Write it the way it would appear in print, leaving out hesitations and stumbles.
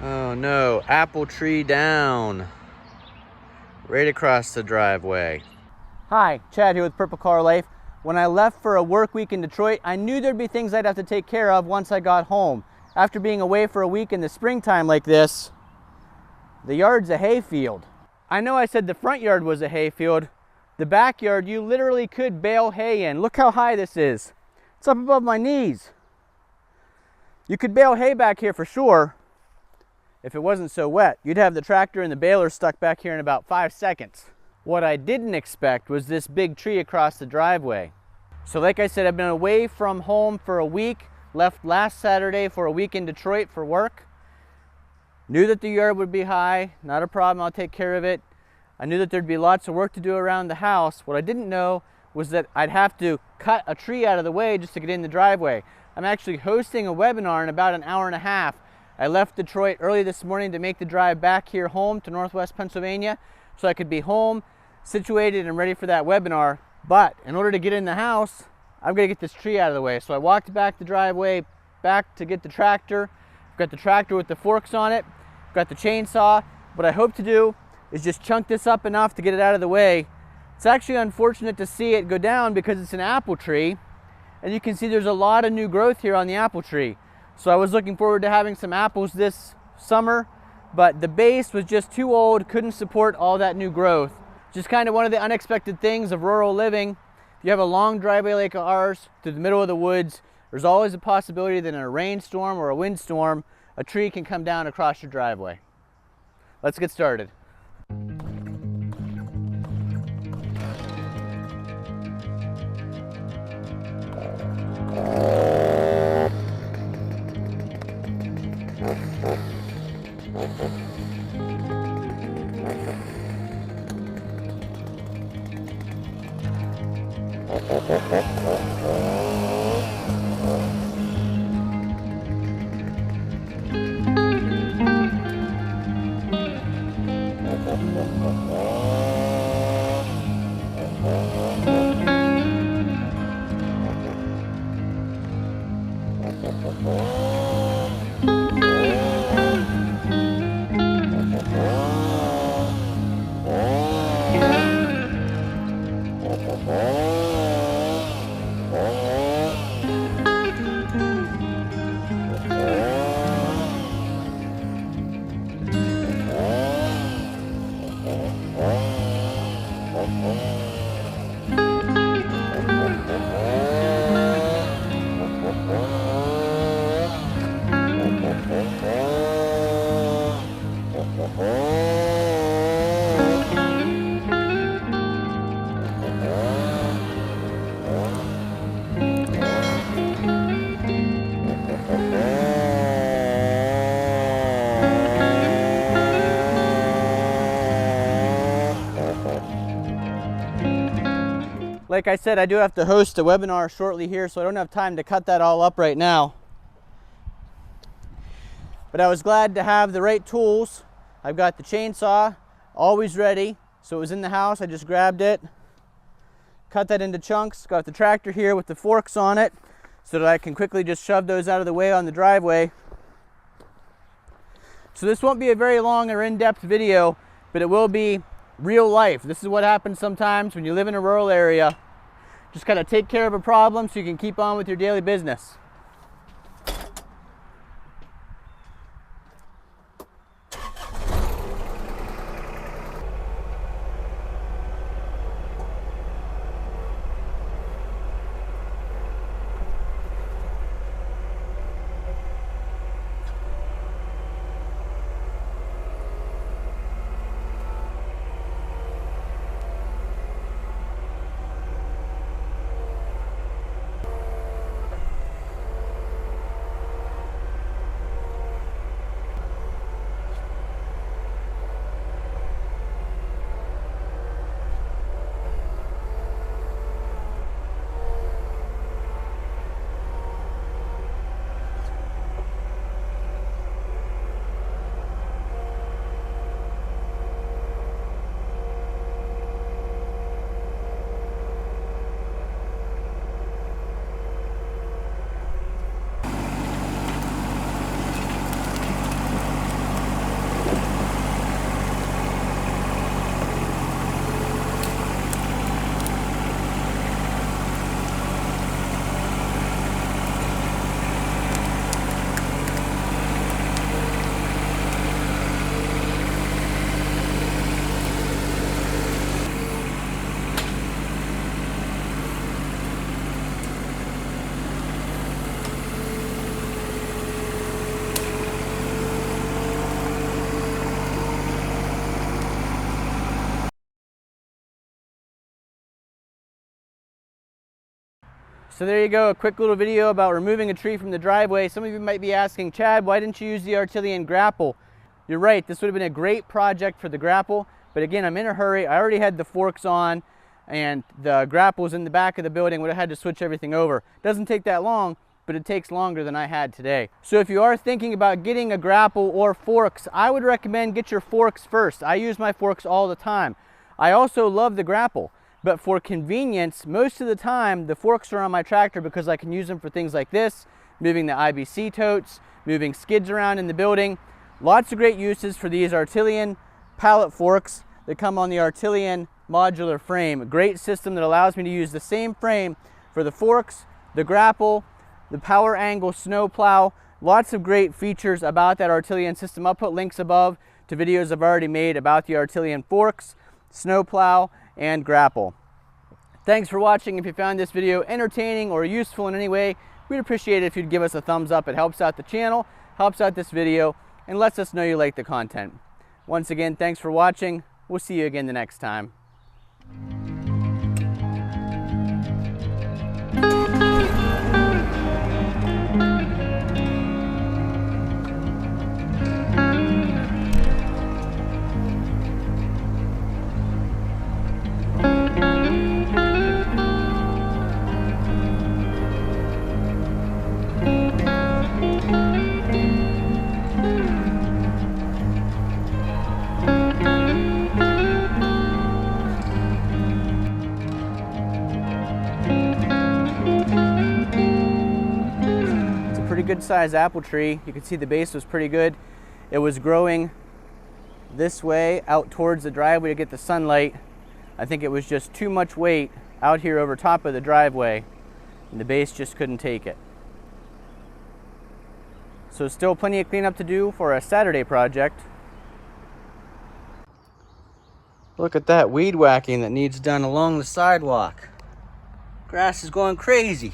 Oh no, apple tree down. Right across the driveway. Hi, Chad here with Purple Car Life. When I left for a work week in Detroit, I knew there'd be things I'd have to take care of once I got home. After being away for a week in the springtime like this, the yard's a hayfield. I know I said the front yard was a hayfield. The backyard, you literally could bale hay in. Look how high this is. It's up above my knees. You could bale hay back here for sure if it wasn't so wet. You'd have the tractor and the baler stuck back here in about 5 seconds. What I didn't expect was this big tree across the driveway. So like I said, I've been away from home for a week, left last Saturday for a week in Detroit for work. Knew that the yard would be high, not a problem, I'll take care of it. I knew that there'd be lots of work to do around the house. What I didn't know was that I'd have to cut a tree out of the way just to get in the driveway. I'm actually hosting a webinar in about an hour and a half. I left Detroit early this morning to make the drive back here home to Northwest Pennsylvania so I could be home, situated and ready for that webinar. But in order to get in the house, I'm gonna get this tree out of the way. So I walked back the driveway back to get the tractor. I've got the tractor with the forks on it, I've got the chainsaw. What I hope to do is just chunk this up enough to get it out of the way. It's actually unfortunate to see it go down because it's an apple tree, and you can see there's a lot of new growth here on the apple tree. So I was looking forward to having some apples this summer, but the base was just too old, couldn't support all that new growth. Just kind of one of the unexpected things of rural living. If you have a long driveway like ours through the middle of the woods, there's always a possibility that in a rainstorm or a windstorm, a tree can come down across your driveway. Let's get started. Like I said, I do have to host a webinar shortly here, so I don't have time to cut that all up right now. But I was glad to have the right tools. I've got the chainsaw always ready, so it was in the house. I just grabbed it, cut that into chunks. Got the tractor here with the forks on it so that I can quickly just shove those out of the way on the driveway. So this won't be a very long or in-depth video, but it will be real life. This is what happens sometimes when you live in a rural area. Just kind of take care of a problem so you can keep on with your daily business. So there you go, a quick little video about removing a tree from the driveway. Some of you might be asking, Chad, why didn't you use the Artillian grapple? You're right, this would have been a great project for the grapple, but again, I'm in a hurry. I already had the forks on, and the grapple was in the back of the building. Would have had to switch everything over. Doesn't take that long, but it takes longer than I had today. So if you are thinking about getting a grapple or forks, I would recommend get your forks first. I use my forks all the time. I also love the grapple, but for convenience, most of the time, the forks are on my tractor because I can use them for things like this, moving the IBC totes, moving skids around in the building. Lots of great uses for these Artillian pallet forks that come on the Artillian modular frame. A great system that allows me to use the same frame for the forks, the grapple, the power angle snow plow. Lots of great features about that Artillian system. I'll put links above to videos I've already made about the Artillian forks, snow plow, and grapple. Thanks for watching. If you found this video entertaining or useful in any way, we'd appreciate it if you'd give us a thumbs up. It helps out the channel, helps out this video, and lets us know you like the content. Once again, thanks for watching. We'll see you again the next time. Good sized apple tree. You can see the base was pretty good. It was growing this way out towards the driveway to get the sunlight. I think it was just too much weight out here over top of the driveway, and the base just couldn't take it. So still plenty of cleanup to do for a Saturday project. Look at that weed whacking that needs done along the sidewalk. Grass is going crazy.